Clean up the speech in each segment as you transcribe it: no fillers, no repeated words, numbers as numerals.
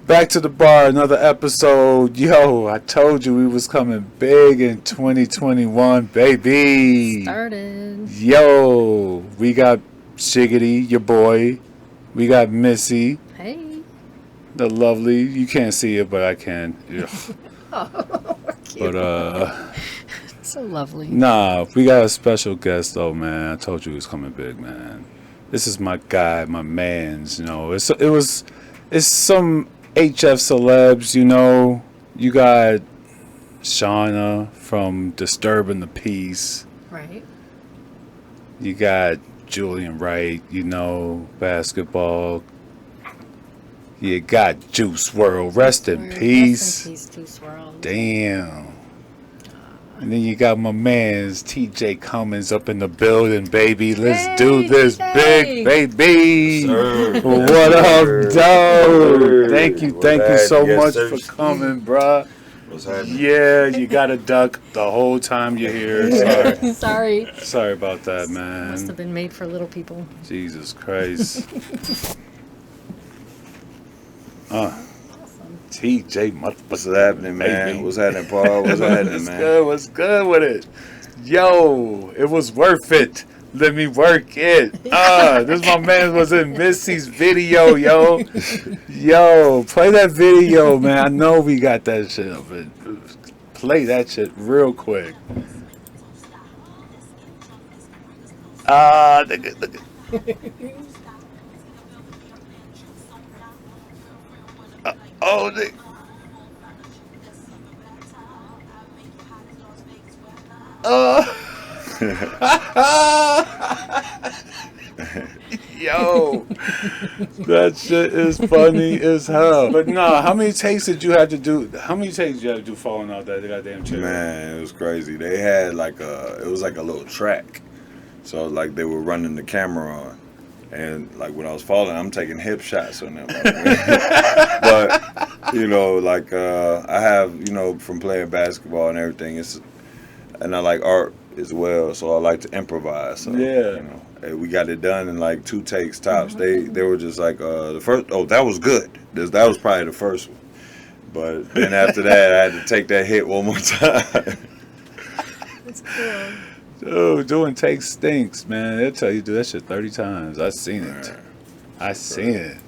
Back to the bar, another episode. Yo, I told you we was coming big in 2021, baby. Started. Yo, we got Shiggity, your boy. We got Missy, Hey. the lovely. You can't see it, but I can. Ugh. Oh, cute. But So lovely. nah, we got a special guest though, man. I told you he was coming big, man. This is my guy, my man's. It's some HF celebs. You got Shauna from Disturbing the Peace. Right. You got Julian Wright. Basketball. You got Juice WRLD. Rest in peace. Rest in peace, Juice WRLD. Damn. And then you got my man's TJ Cummins up in the building, baby. Let's do this TJ. big, baby. Sir. What up, dog? Thank you so Yes, much sir. for coming, bruh. What's happening? Yeah, you got to duck the whole time you're here. Sorry. Sorry about that, Must have man. been made for little people. Jesus Christ. Awesome. TJ, What's happening, man? baby. What's happening, Paul? What's happening, man? What's good with it? Yo, it was worth it. Let me work it. This my man was in Missy's video, yo. Yo, play that video, man. I know we got that shit, but play that shit real quick. Look at. Oh, yo, that shit is funny as hell. But no, how many takes did you have to do? How many takes did you have to do falling off that goddamn chair? Man, it was crazy. They had it was like a little track. So like they were running the camera on. And like when I was falling, I'm taking hip shots on them. But, I have, from playing basketball and everything, and I like art as well, so I like to improvise. So, Yeah. and we got it done in like 2 takes tops. They were just like the first. Oh, that was good. That was probably the first one. But then after that, I had to take that hit one more time. That's cool. Dude, doing takes stinks, man. They'll tell you do that shit 30 times. I seen it. I seen it.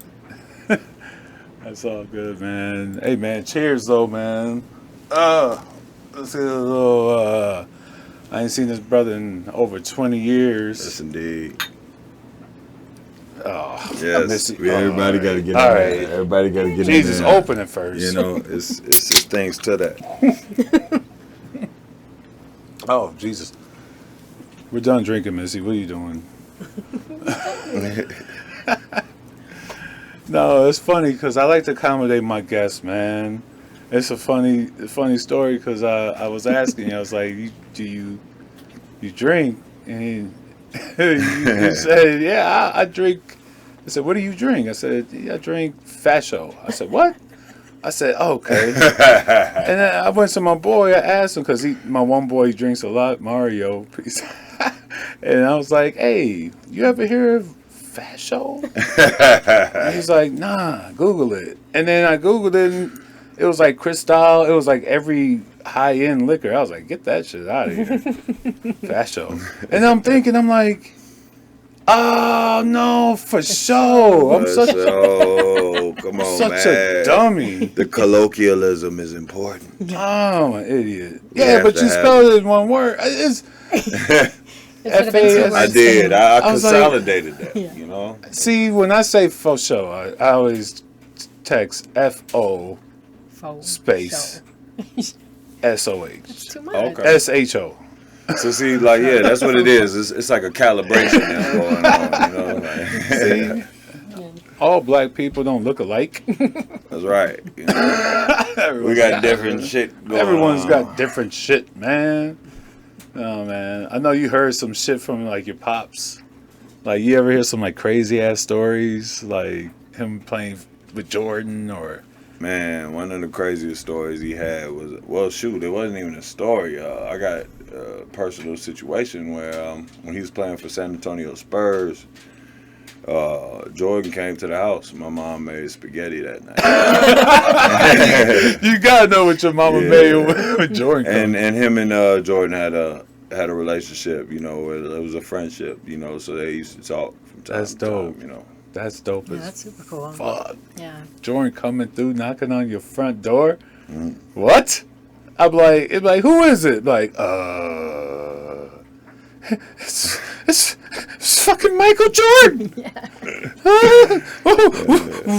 That's all good, man. Hey, man, cheers, though, man. Let's get a little, I ain't seen this brother in over 20 years. Yes, indeed. Oh, Yes, everybody got to get in all there. right. Everybody got to get Jesus, in there. open it first. It's things to that. Oh, Jesus. We're done drinking, Missy. What are you doing? No, it's funny because I like to accommodate my guests, man. It's a funny story because I was asking, I was like, do you drink? And he said, yeah, I drink. I said, what do you drink? I said, yeah, I drink Fasho. I said, what? I said, oh, okay. And then I went to my boy. I asked him because my one boy drinks a lot, Mario. And I was like, hey, you ever hear of Fasho? And he's like, nah, Google it. And then I Googled it, and it was like Cristal. It was like every high-end liquor. I was like, get that shit out of here. Fasho. And I'm like, oh, no, for sure. I'm such come on, such man. a dummy. The colloquialism is important. Oh, I'm an idiot. You Yeah, have but to you have spelled it in one word. It's It could have been 2 I I words. did. I was like- consolidated that. Yeah. see, when I say for sure, I always text FO Faux space show. SOH It's too much. Okay. SHO. So see, that's what it is. It's like a calibration that's going on. Like, See, all black people don't look alike. that's right. We got different shit going Everyone's on. got different shit, man. Oh man, I know you heard some shit from like your pops. Like you ever hear some like crazy ass stories, like him playing with Jordan or. Man, one of the craziest stories he had was, well, shoot, it wasn't even a story. I got a personal situation where when he was playing for San Antonio Spurs, Jordan came to the house. My mom made spaghetti that night. You gotta know what your mama Yeah. made with Jordan. And him and Jordan had a relationship. You know, it was a friendship. You know, so they used to talk from time That's to time. dope. You know. That's dope Yeah, as that's super cool. fuck. Yeah. Jordan coming through, knocking on your front door. Mhm. What? I'm like, it's like, who is it? Like, it's fucking Michael Jordan.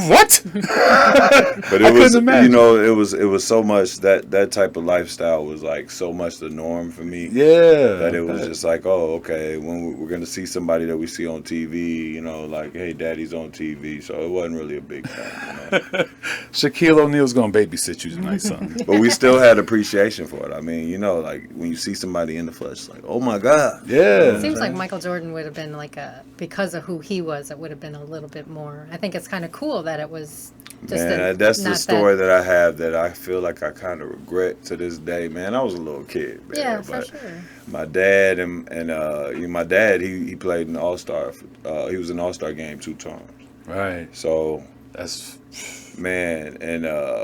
What? But I it was, couldn't imagine. you know, it was so much that type of lifestyle was like so much the norm for me. Yeah. That it was just like, oh, okay, when we're gonna see somebody that we see on TV, you know, like, hey, daddy's on TV, so it wasn't really a big thing, you know. Shaquille O'Neal's gonna babysit you tonight, son. But we still had appreciation for it. I mean, you know, like when you see somebody in the flesh, like, oh my God. Yeah. It seems like Michael Jordan would have been like because of who he was, it would have been a little bit more. I think it's kind of cool that it was just Man, that's the story that I have that I feel like I kind of regret to this day. Man, I was a little kid, man. Yeah, for but sure. my dad and you know, my dad, he played in the All-Star. He was in the All-Star game 2 times. Right. So, That's man, and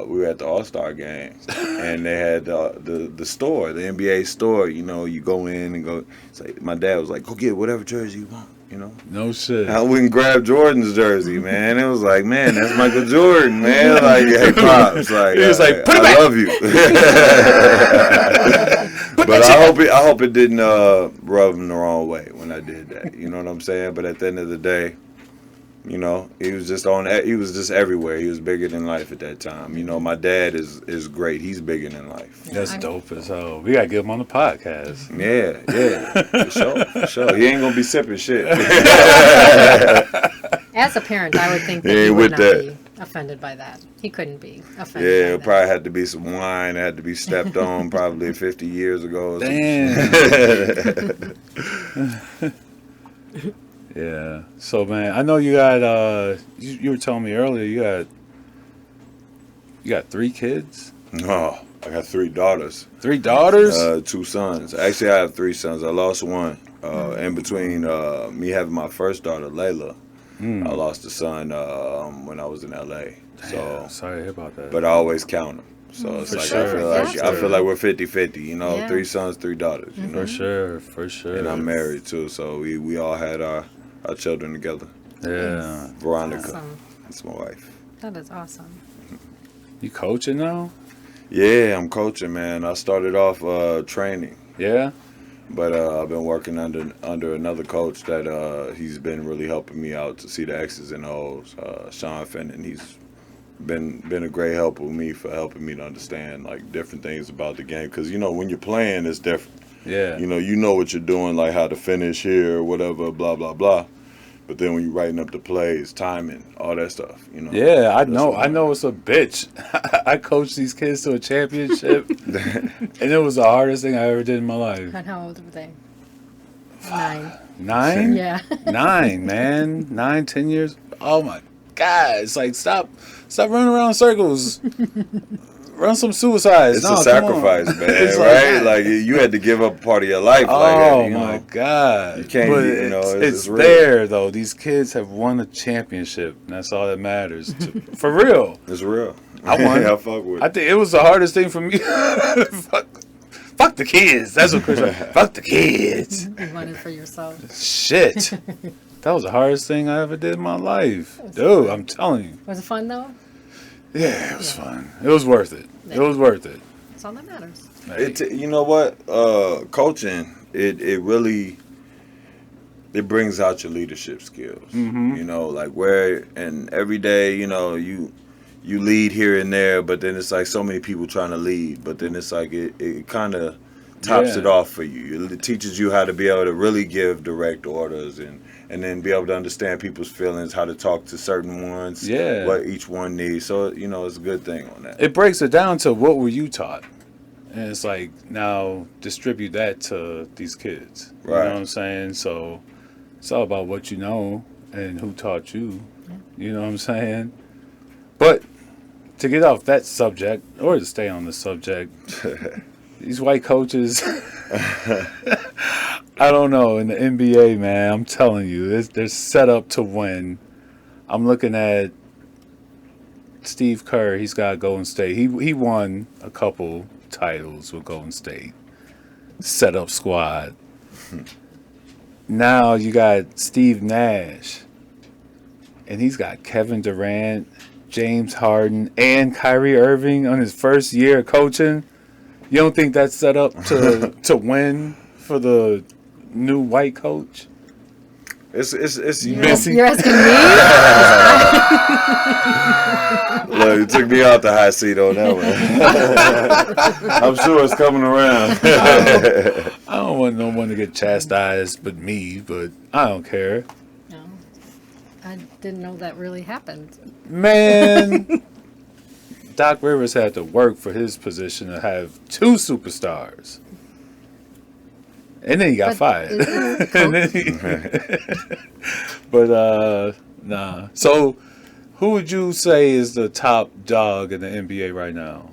we were at the All-Star game, and they had the store, the NBA store. You know, you go in and go. It's like, my dad was like, go get whatever jersey you want. You know. no shit. I went and grabbed Jordan's jersey, man. It was like, man, that's Michael Jordan, man. Like, hey, pops, like, He was like, put it I back. love you. But I hope it didn't rub him the wrong way when I did that. You know what I'm saying? But at the end of the day, you know, he was just everywhere. He was bigger than life at that time. You know, my dad is great. He's bigger than life. That's dope as hell. We gotta get him on the podcast. Yeah, for sure. He ain't gonna be sipping shit. As a parent, I would think that Yeah, he would with not that. be offended by that. He couldn't be offended Yeah, by it that. probably had to be some wine. It had to be stepped on probably 50 years ago. Or Damn. Yeah. So, man, I know you got. You were telling me earlier you got 3 kids, Oh, I got 3 daughters. 3 daughters. 2 sons. Actually, I have 3 sons. I lost one. In between me having my first daughter, Layla, I lost a son when I was in LA. So, Damn, sorry to hear about that. but I always count them. So it's For like sure. I feel like we're 50-50. You know, Yeah. 3 sons, 3 daughters. You know, For sure. and I'm married too. So we all had our children together. Yeah. Veronica, Awesome. that's my wife. That is awesome. You coaching now? Yeah, I'm coaching, man. I started off training. Yeah. But I've been working under another coach that he's been really helping me out to see the X's and O's. Sean Fenton, he's been a great help with me for helping me to understand like different things about the game. Because you know when you're playing, it's different. Yeah. You know what you're doing, like how to finish here, or whatever, blah blah blah. But then when you're writing up the plays, timing, all that stuff, you know. Yeah, I That's know. what I know it's a bitch. I coached these kids to a championship, and it was the hardest thing I ever did in my life. And how old were they? 9. 9? Yeah. 9, man. 9, 10 years. Oh my God! It's like stop running around in circles. Run some suicides. It's No, a come sacrifice, on. man. It's right? Like you had to give up a part of your life. Oh like that, you my know? God! You can't, But you know, it's it's real. there though. These kids have won a championship, and that's all that matters. For real. It's real. I won. I fuck with I it. think it was the hardest thing for me. Fuck the kids. That's what Chris said. Fuck the kids. You wanted for yourself. Shit. That was the hardest thing I ever did in my life. Dude, I'm telling you. Was it fun though? Yeah, it was fun. It was worth it. It was worth it. That's all that matters. You know what? Coaching, it really it brings out your leadership skills. Mhm. You know, like and every day, you know, you lead here and there, but then it's like so many people trying to lead, but then it's like it kind of tops Yeah. it off for you. It teaches you how to be able to really give direct orders and then be able to understand people's feelings, how to talk to certain ones, Yeah. what each one needs. So, you know, it's a good thing on that. It breaks it down to what were you taught? And it's like, now distribute that to these kids. You Right. know what I'm saying? So it's all about what you know and who taught you. You know what I'm saying? But to get off that subject, or to stay on the subject, these white coaches, I don't know. In the NBA, man, I'm telling you, they're set up to win. I'm looking at Steve Kerr. He's got Golden State. He won a couple titles with Golden State. Set up squad. Now you got Steve Nash, and he's got Kevin Durant, James Harden, and Kyrie Irving on his first year of coaching. You don't think that's set up to win for the new white coach? It's You're, know, you're asking me? look, you took me out the hot seat on that one. I'm sure it's coming around. I don't want no one to get chastised but me, but I don't care. No, I didn't know that really happened. Man, Doc Rivers had to work for his position to have two superstars. And then he got fired. And then but nah. So who would you say is the top dog in the NBA right now?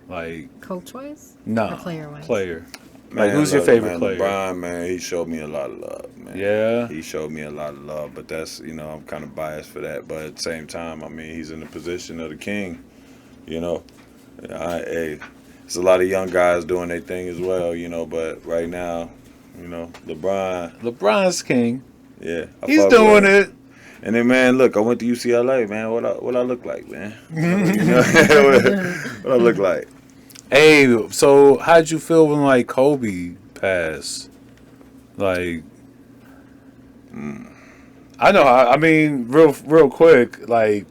Like Coach-wise? no, Or player-wise? player. Man, Like who's your look, favorite man, player? LeBron, man, he showed me a lot of love, man. Yeah. He showed me a lot of love, but that's, I'm kind of biased for that. But at the same time, I mean, he's in the position of the king, Hey, there's a lot of young guys doing their thing as well, but right now, LeBron, LeBron's king. yeah. He's fuck doing with him. it. And then, man, look, I went to UCLA, man. What I look like, man? What I look like? Hey, so how'd you feel when like Kobe passed? Like, I know. I mean, real quick. Like,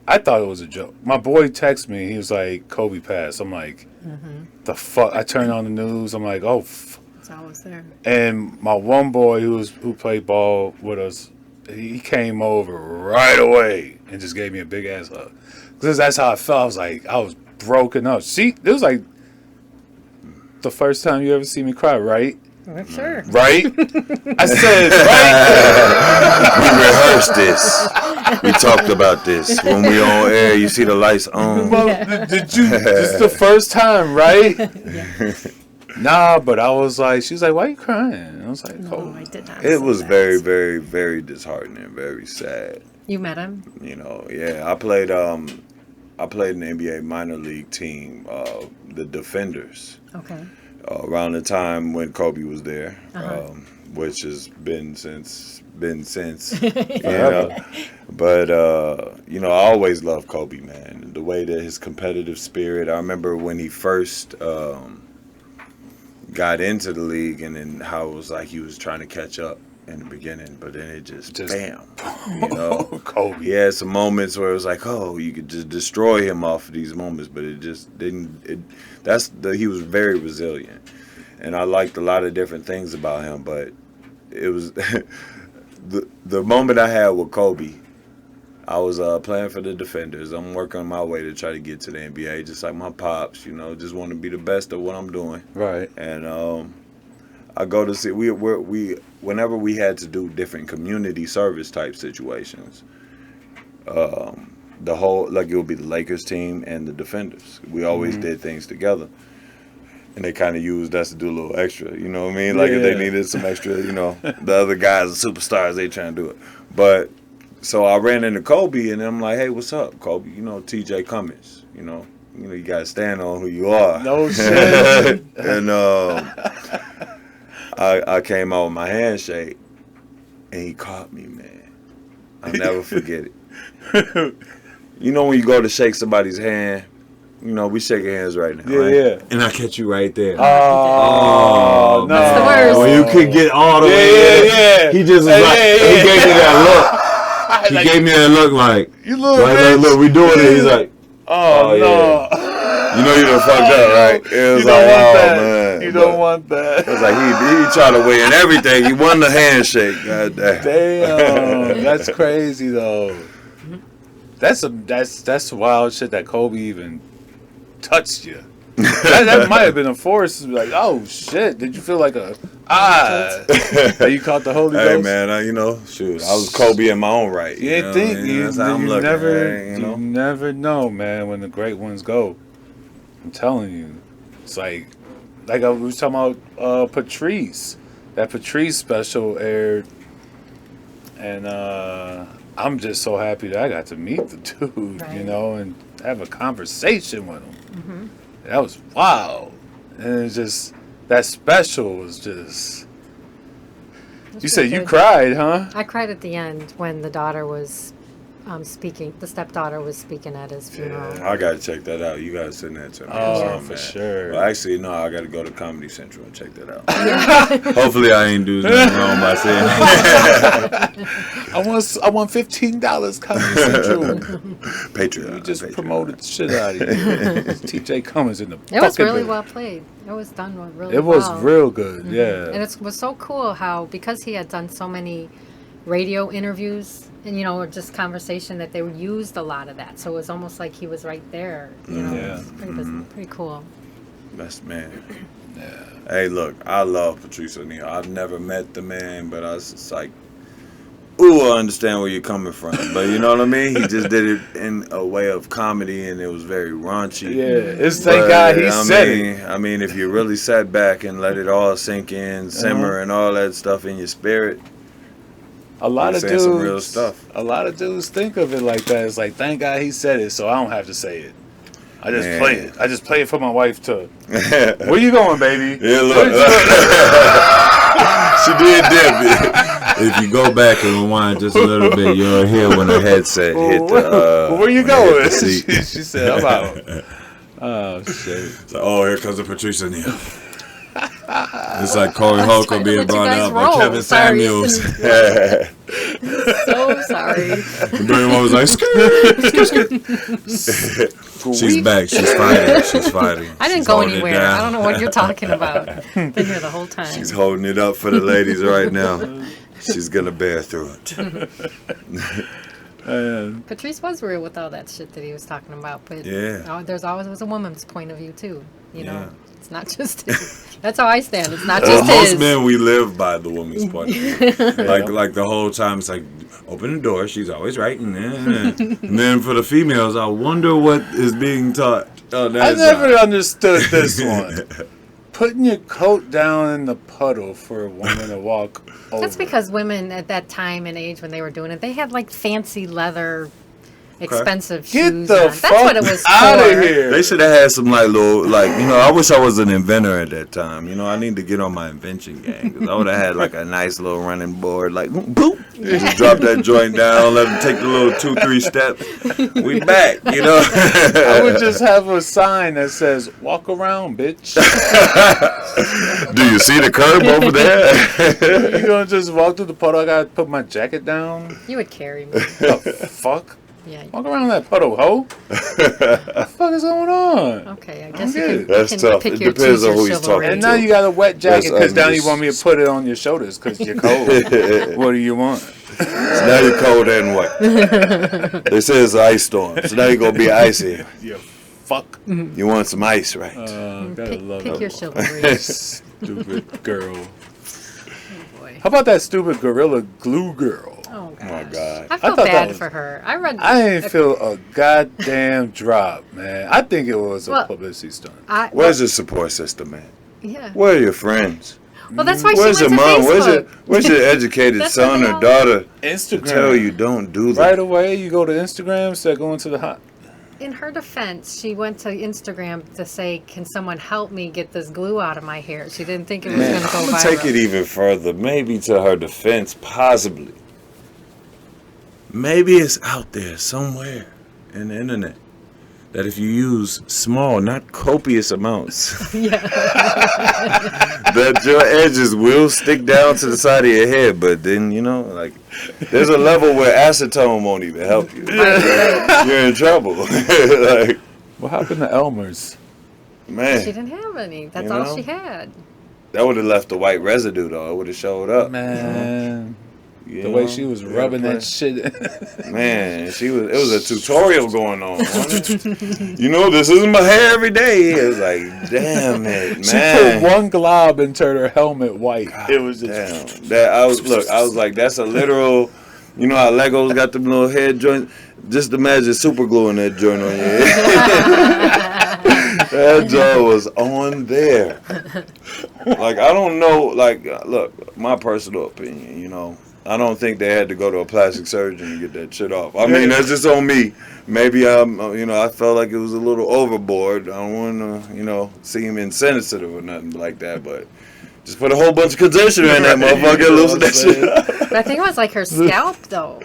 I thought it was a joke. My boy texted me. He was like, "Kobe passed." I'm like, "The fuck!" I turned on the news. I'm like, "Oh." It's always there. And my one boy who played ball with us, he came over right away and just gave me a big ass hug. Because that's how I felt. I was broken up. See, it was like the first time you ever see me cry, right? Sure. Right? I said, right? We rehearsed this. We talked about this when we on air. You see the lights on. Well, did you? This is the first time, right? Yeah. Nah, but I was like, she was like, "Why are you crying?" And I was like, No, "Oh, I did not. It say was that. very, very, very disheartening, very sad. You met him? Yeah. I played in the NBA minor league team, the Defenders, Okay. around the time when Kobe was there, Uh-huh. which has been since. Forever. But I always loved Kobe, man. The way that his competitive spirit. I remember when he first got into the league, and then how it was like he was trying to catch up in the beginning, but then it just bam, Kobe." He had some moments where it was like, oh, you could just destroy him off of these moments, but it just didn't. He was very resilient, and I liked a lot of different things about him. But it was the moment I had with Kobe. I was playing for the Defenders. I'm working my way to try to get to the NBA, just like my pops. Just want to be the best at what I'm doing. Right. And I go to see we whenever we had to do different community service type situations. The whole it would be the Lakers team and the Defenders. We always did things together, and they kind of used us to do a little extra. You know what I mean? Like if they needed some extra, the other guys, the superstars, they trying to do it. But so I ran into Kobe, and I'm like, "Hey, what's up, Kobe? TJ Cummings. You gotta stand on who you are." No shit. And I came out with my handshake, and he caught me, man. I'll never forget it. When you go to shake somebody's hand, we shaking hands right now, right? Yeah. And I catch you right there. Oh, no. That's the worst. When you could get all the way in, Yeah. he just was like, he gave me that look. He Like, gave me that look like, "You little like, bitch." look, we doing it. He's like, Oh, Oh, no. you done fucked up, right? It was You like, don't want oh, that. man. You But don't want that. It was like, he tried to win everything. He won the handshake. God damn. Damn, that's crazy though. That's wild shit that Kobe even touched you. that might have been a force. Like, oh shit, did you feel like that you caught the Holy Hey Ghost? man, shoot, I was Kobe in my own right. You ain't think That's how I'm looking. you never know, man, when the great ones go. I'm telling you, it's like I was talking about Patrice. that Patrice special aired, and I'm just so happy that I got to meet the dude, Right. you know, and have a conversation with him. Mm-hmm. That was wild, and it's just that special was just. You said you cried, huh? I cried at the end when the daughter was speaking. The stepdaughter was speaking at his funeral. I gotta check that out. You gotta send that to me. Oh, man. for sure. Well, actually, no, I gotta go to Comedy Central and check that out. Hopefully, I ain't doing nothing wrong by saying that. I want $15 Comedy Central. Patreon. We just Patreon. promoted the shit out of you. TJ Cummins in the It was fucking really building. well played. It was done really It was well. real good, And yeah. it was so cool how, because he had done so many radio interviews and, you know, or just conversation, that they used a lot of that. So it was almost like he was right there. You know, Yeah. it's pretty cool. Best man. Yeah. Hey, look, I love Patrice O'Neal. I've never met the man, but I was just like, ooh, I understand where you're coming from. But you know what I mean? He just did it in a way of comedy, and it was very raunchy. Yeah, it's thank God he said it. I mean, if you really sat back and let it all sink in, simmer, and all that stuff in your spirit, A lot You're of saying dudes, some real stuff. A lot of dudes think of it like that. It's like, thank God he said it, so I don't have to say it. I just Man. play it. I just play it for my wife too. Where you going, baby? Yeah, look. She did dip it. If you go back and rewind just a little bit, you'll hear when the headset hit the. Where you when it hit going? the seat. She said, I'm out. Oh shit. So, oh, here comes the Patrice O'Neal. It's like Corey Holcomb kind of being what you brought guys up by roll. Kevin Sorry. Samuels. So sorry. Everyone was like, she's back. She's fighting. She's fighting. I didn't She's go holding it anywhere. down. I don't know what you're talking about. Been here the whole time. She's holding it up for the ladies right now. She's gonna bear through it. Patrice was real with all that shit that he was talking about, but Yeah. there's always was a woman's point of view too. You know, Yeah. it's not just his. That's how I stand. It's not just Most his. men, we live by the woman's point of view. Like the whole time, it's like, open the door. She's always right. And then for the females, I wonder what is being taught. Oh, I never understood this one. Putting your coat down in the puddle for a woman to walk over. That's because women at that time and age when they were doing it, they had like fancy leather, expensive Get shoes the on. That's fuck what it was out for. of here. They should have had some like little, like, you know, I wish I was an inventor at that time. You know, I need to get on my invention game. 'Cause I would have had like a nice little running board, like, boop. Just drop that joint down, let them take the little 2-3 steps. We back, you know. I would just have a sign that says, walk around, bitch. Do you see the curb over there? You gonna just walk through the puddle? I gotta put my jacket down? You would carry me. The fuck? Yeah. Walk around that puddle, ho. What the fuck is going on? Okay, I guess Okay. you can, That's you can tough. pick It your depends choose on your who he's chivalry. talking And now you got a wet jacket because now you That's want me to put it on your shoulders because you're cold. What do you want? So now you're cold and wet. They say it's an ice storm, so now you're going to be icy. You fuck. You want some ice, right? Gotta love Pick it. your chivalry. Stupid girl. Oh, boy. How about that stupid Gorilla Glue girl? Oh, Oh, my gosh. God. I felt thought that bad was- for her. I read. I didn't feel a goddamn drop, man. I think it was a Well, publicity stunt. Where's your support system, man? Yeah. Where are your friends? Well, that's why Where's she your went to mom? Facebook. Where's your educated That's son what they or all- daughter to Instagram. tell you don't do that? Right away, you go to Instagram, instead of going to the hot. In her defense, she went to Instagram to say, "Can someone help me get this glue out of my hair?" She didn't think it was Man, going to go I'm viral. gonna take it even further. Maybe to her defense, possibly. Maybe it's out there somewhere in the internet that if you use small, not copious amounts, that your edges will stick down to the side of your head. But then, you know, like, there's a level where acetone won't even help you. You're in trouble. Like, What happened to Elmer's? She man, didn't have any. That's You all know? she had. that would have left the white residue, though. It would have showed up. Man, You the way know? she was Yeah, rubbing play. that shit. Man, it was a tutorial going on. Wasn't it? You know, this isn't my hair every day. It was like, damn it, man. She put one glob into her helmet white. It was just. Damn. That I was like, that's a literal. You know how Legos got them little head joints? Just imagine super gluing that joint on your head. That joint was on there. Like, I don't know. Like, look, my personal opinion, you know, I don't think they had to go to a plastic surgeon to get that shit off. I mean, that's just on me. Maybe I felt like it was a little overboard. I don't want to, seem insensitive or nothing like that, but just put a whole bunch of conditioner in that motherfucker, loosen that shit up. But I think it was like her scalp, though.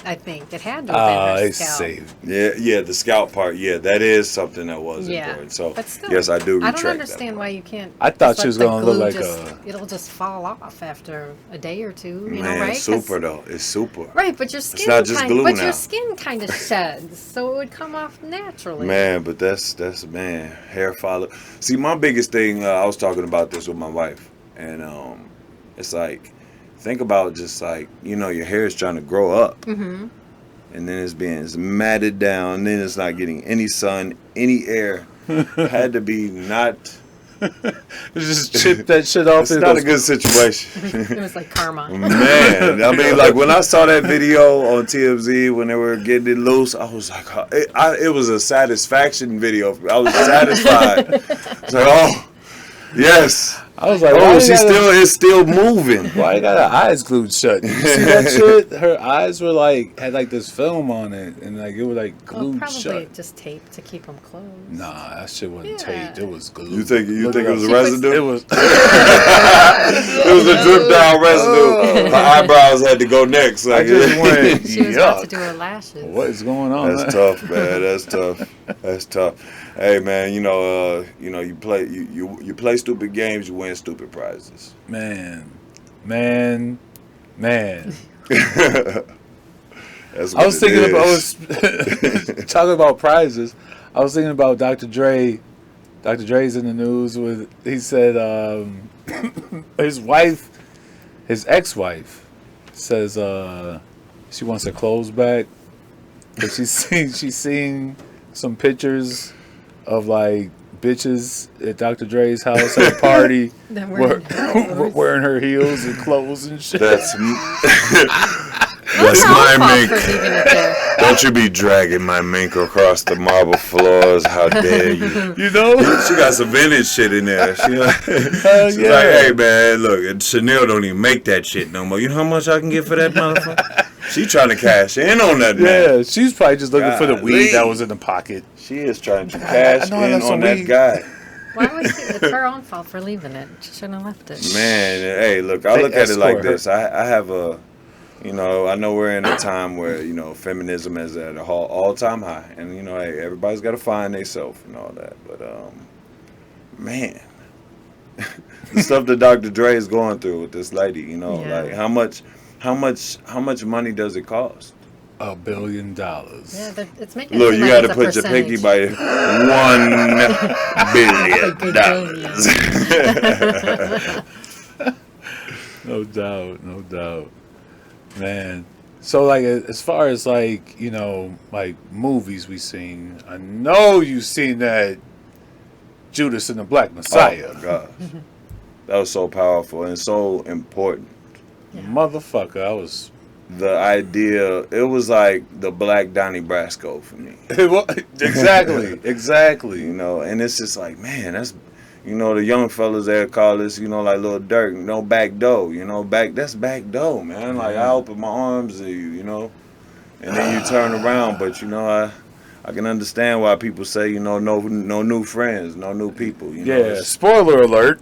I think it had to have been her scalp. Saved. Yeah, the scalp part. Yeah, that is something that was important. So, but still, yes, I do retract I don't understand that why you can't. I thought just she was let the gonna look glue like it'll just fall off after a day or two. You Man, know, right? super though. It's super. Right, but your skin not just glue now. your skin kind of sheds, so it would come off naturally. Man, but that's man, hair follow. See, my biggest thing, I was talking about this with my wife, and it's like, think about just like, your hair is trying to grow up, Mm-hmm. and then it's matted down, and then it's not getting any sun, any air. Had to be not. Just chip that shit off. It's not a good situation. It was like karma. Man, I mean, like when I saw that video on TMZ when they were getting it loose, I was like, it was a satisfaction video. I was satisfied. It's like, oh, yes. I was like, oh, it's still moving. Why you got her eyes glued shut? You see that shit? Her eyes were had like this film on it, and like it was like glued Probably shut. just tape to keep them closed. Nah, that shit wasn't Yeah. taped. It was glued. You think it was a She residue? It was. It was a drip down residue. My eyebrows had to go next. I Like, just went. She was about to Yuck. do her lashes. What is going on? That's tough, man. That's tough. That's tough. Hey, man. You play stupid games, you win stupid prizes. Man. That's what I was thinking it about. I is. was talking about prizes. I was thinking about Dr. Dre. Dr. Dre's in the news with. He said his wife, his ex-wife, says she wants her clothes back. But she's seen some pictures of like bitches at Dr. Dre's house at a party Then wearing her heels and clothes and shit. That's That's my my mink. fault for leaving it there. Don't you be dragging my mink across the marble floors. How dare you? You know? She got some vintage shit in there. Hell She's yeah. like, hey, man, look, and Chanel don't even make that shit no more. You know how much I can get for that motherfucker? She trying to cash in on that, man. Yeah, she's probably just looking for the Golly. weed that was in the pocket. She is trying to cash know I in left on some that weed. guy. Why was she? It's her own fault for leaving it. She shouldn't have left it. Man, hey, look, I They look at it like escort her. this. I have a, I know we're in a time where, feminism is at an all-time high. And, hey, everybody's got to find themselves and all that. But, man, the stuff that Dr. Dre is going through with this lady, Yeah. like how much money does it cost? $1 billion. Yeah, it's making. Look, it seem you like got to it's a put your pinky percentage. by $1 billion. No doubt. Man. So, like, as far as, like, like, movies we seen, I know you've seen that Judas and the Black Messiah. Oh, my gosh. That was so powerful and so important. Motherfucker, I was... The idea, it was like the Black Donnie Brasco for me. Exactly. And it's just like, man, that's, the young fellas there call this, like Lil Durk, back door, that's back door, man. Like, I open my arms to you, and then you turn around, but, I can understand why people say, no new friends, no new people, Yeah, spoiler alert.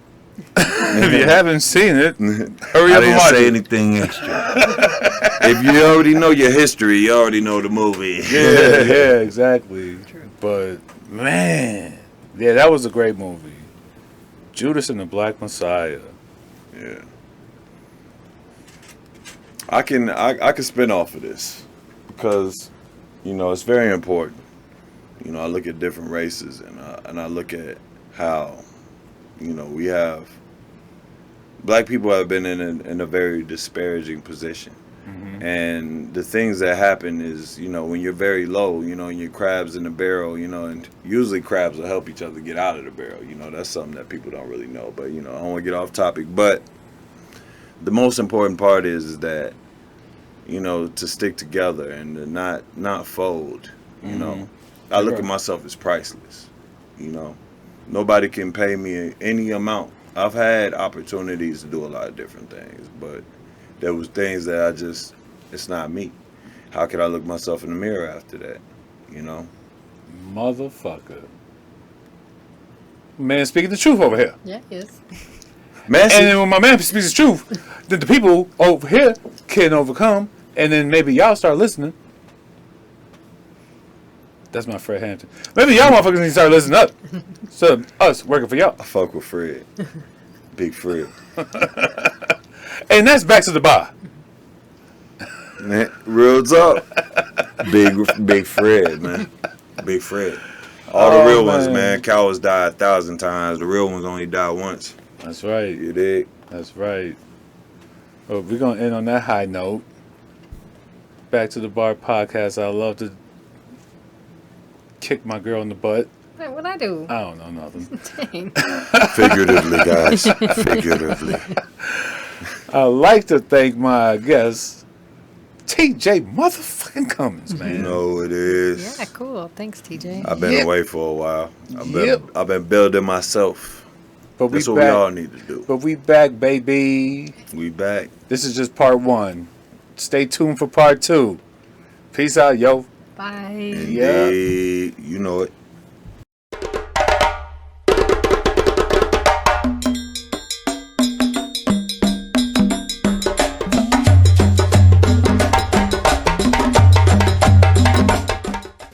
If you haven't seen it, hurry I up and didn't watch say it. anything extra. If you already know your history, you already know the movie. Yeah, exactly. But, man, yeah, that was a great movie. Judas and the Black Messiah. Yeah. I can spin off of this because, it's very important. I look at different races and I look at how, we have black people have been in a very disparaging position. Mm-hmm. And the things that happen is, when you're very low, and your crabs in the barrel, and usually crabs will help each other get out of the barrel. That's something that people don't really know. But, I don't want to get off topic. But the most important part is that, to stick together and to not fold, Mm-hmm. I look at myself as priceless, Nobody can pay me any amount. I've had opportunities to do a lot of different things, but there was things that it's not me. How could I look myself in the mirror after that? You know? Motherfucker. Man speaking the truth over here. Yeah, he is. Man, And then when my man speaks the truth, then the people over here can overcome, and then maybe y'all start listening. That's my Fred Hampton. Maybe y'all motherfuckers need to start listening up. So us working for y'all. I fuck with Fred. Big Fred. And that's back to the bar. Man, real talk. Big Fred, man. Big Fred. All the real ones, man. Cowards die 1,000 times. The real ones only die once. That's right. You dig? That's right. Well, we're going to end on that high note. Back to the Bar podcast. I love to kick my girl in the butt. What'd I do? I don't know nothing. Dang. Figuratively, guys. Figuratively. I like to thank my guest, TJ motherfucking Cummins, man. You know it is. Yeah, cool. Thanks, TJ. I've been away for a while. I've been building myself. But That's we what back, we all need to do. But we back, baby. We back. This is just part 1. Stay tuned for part 2. Peace out, yo. Bye. Yeah. Indeed. You know it.